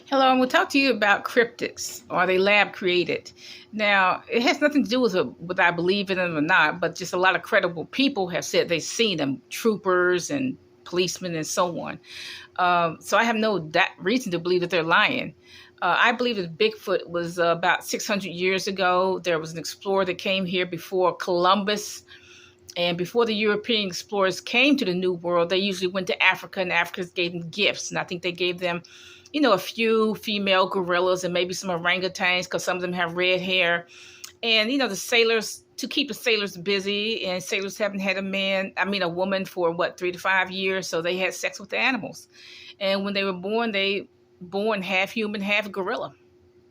Hello, I'm going to talk to you about cryptids. Are they lab created? Now, it has nothing to do with whether I believe in them or not, but just a lot of credible people have said they've seen them, troopers and policemen and so on. So I have no reason to believe that they're lying. I believe that Bigfoot was about 600 years ago. There was an explorer that came here before Columbus. And before the European explorers came to the New World, they usually went to Africa, and Africans gave them gifts. And I think they gave them, a few female gorillas and maybe some orangutans because some of them have red hair. And, the sailors, to keep the sailors busy, and sailors haven't had a woman for 3 to 5 years. So they had sex with the animals. And when they were born, born half human, half gorilla.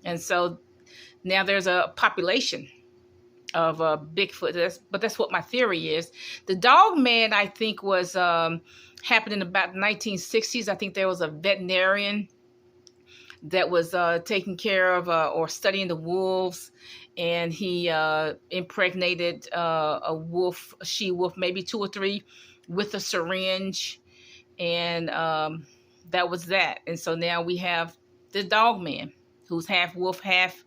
And so now there's a population of Bigfoot. But that's what my theory is. The dog man, I think, was happened in about the 1960s. I think there was a veterinarian that was taking care of or studying the wolves, and he impregnated a she-wolf, maybe 2 or 3, with a syringe, and that was that. And so now we have the dog man, who's half wolf, half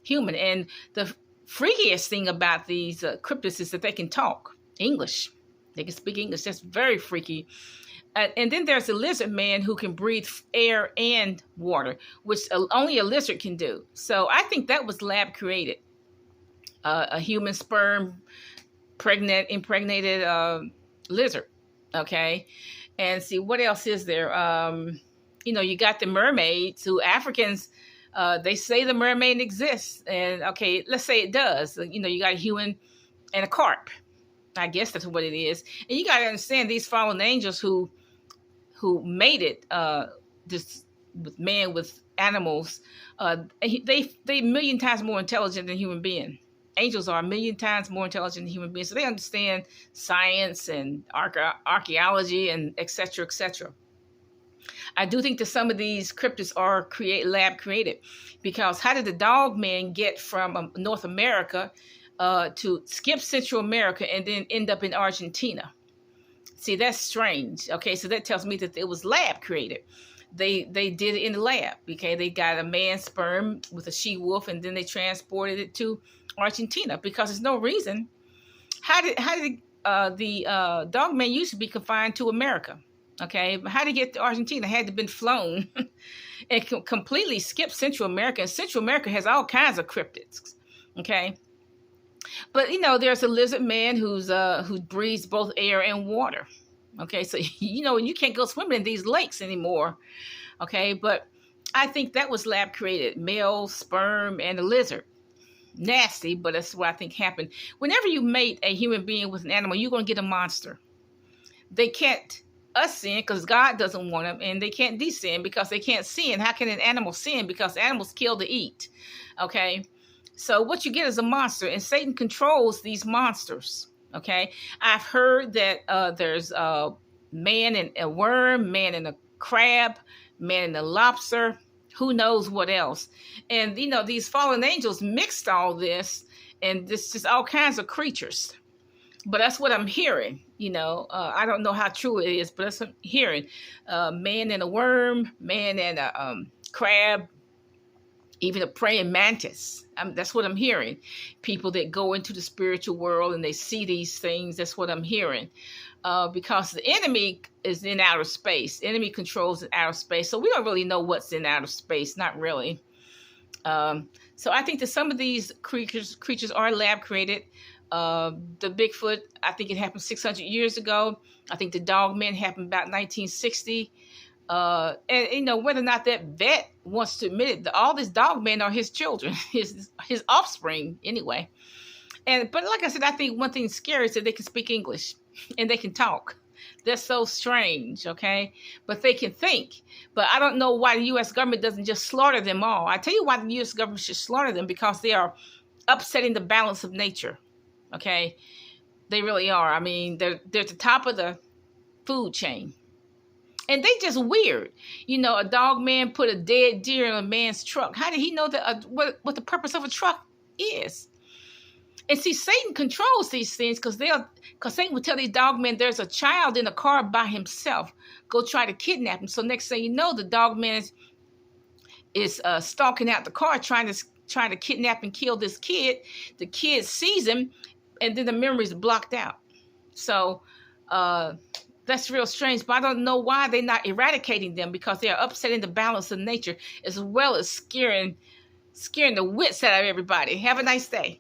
human. And the freakiest thing about these cryptids is that they can talk English. They can speak English. That's very freaky. And then there's a lizard man who can breathe air and water, which only a lizard can do. So I think that was lab created. A human sperm impregnated lizard. Okay. And see, what else is there? You got the mermaids, who Africans, they say the mermaid exists. And okay, let's say it does. You got a human and a carp. I guess that's what it is. And you got to understand, these fallen angels who mated this with man with animals, they 1,000,000 times more intelligent than human beings. Angels are 1,000,000 times more intelligent than human beings, so they understand science and archaeology and et cetera, et cetera. I do think that some of these cryptids are lab created, because how did the dog man get from North America to skip Central America and then end up in Argentina? See, that's strange. Okay, so that tells me that it was lab created. They did it in the lab. Okay, they got a man's sperm with a she-wolf, and then they transported it to Argentina, because there's no reason. How did the dog man used to be confined to America? Okay, but how to get to Argentina? Had to have been flown and completely skip Central America. And Central America has all kinds of cryptids. Okay, but there's a lizard man who breathes both air and water. Okay, so you can't go swimming in these lakes anymore. Okay, but I think that was lab created, male sperm and a lizard. Nasty, but that's what I think happened. Whenever you mate a human being with an animal, you're going to get a monster. They can't sin because God doesn't want them, and they can't descend because they can't sin. How can an animal sin? Because animals kill to eat. Okay, so what you get is a monster, and Satan controls these monsters. Okay, I've heard that there's a man and a worm, man and a crab, man and a lobster, who knows what else. And these fallen angels mixed all this, and this just all kinds of creatures. But that's what I'm hearing. I don't know how true it is, but that's what I'm hearing. Man and a worm, man and a crab, even a praying mantis. That's what I'm hearing. People that go into the spiritual world and they see these things. That's what I'm hearing. Because the enemy is in outer space. Enemy controls outer space. So we don't really know what's in outer space. Not really. So I think that some of these creatures are lab created. The Bigfoot, I think it happened 600 years ago. I think the dog man happened about 1960. And whether or not that vet wants to admit it, all these dog men are his children, his offspring anyway. But like I said, I think one thing scary is that they can speak English and they can talk. That's so strange, okay? But they can think. But I don't know why the U.S. government doesn't just slaughter them all. I tell you why the U.S. government should slaughter them, because they are upsetting the balance of nature. Okay, they really are. I mean, they're at the top of the food chain, and they just weird. A dog man put a dead deer in a man's truck. How did he know that? What the purpose of a truck is? And see, Satan controls these things, because Satan would tell these dog men there's a child in a car by himself. Go try to kidnap him. So next thing you know, the dog man is stalking out the car, trying to kidnap and kill this kid. The kid sees him, and then the memory is blocked out. So that's real strange. But I don't know why they're not eradicating them, because they are upsetting the balance of nature, as well as scaring the wits out of everybody. Have a nice day.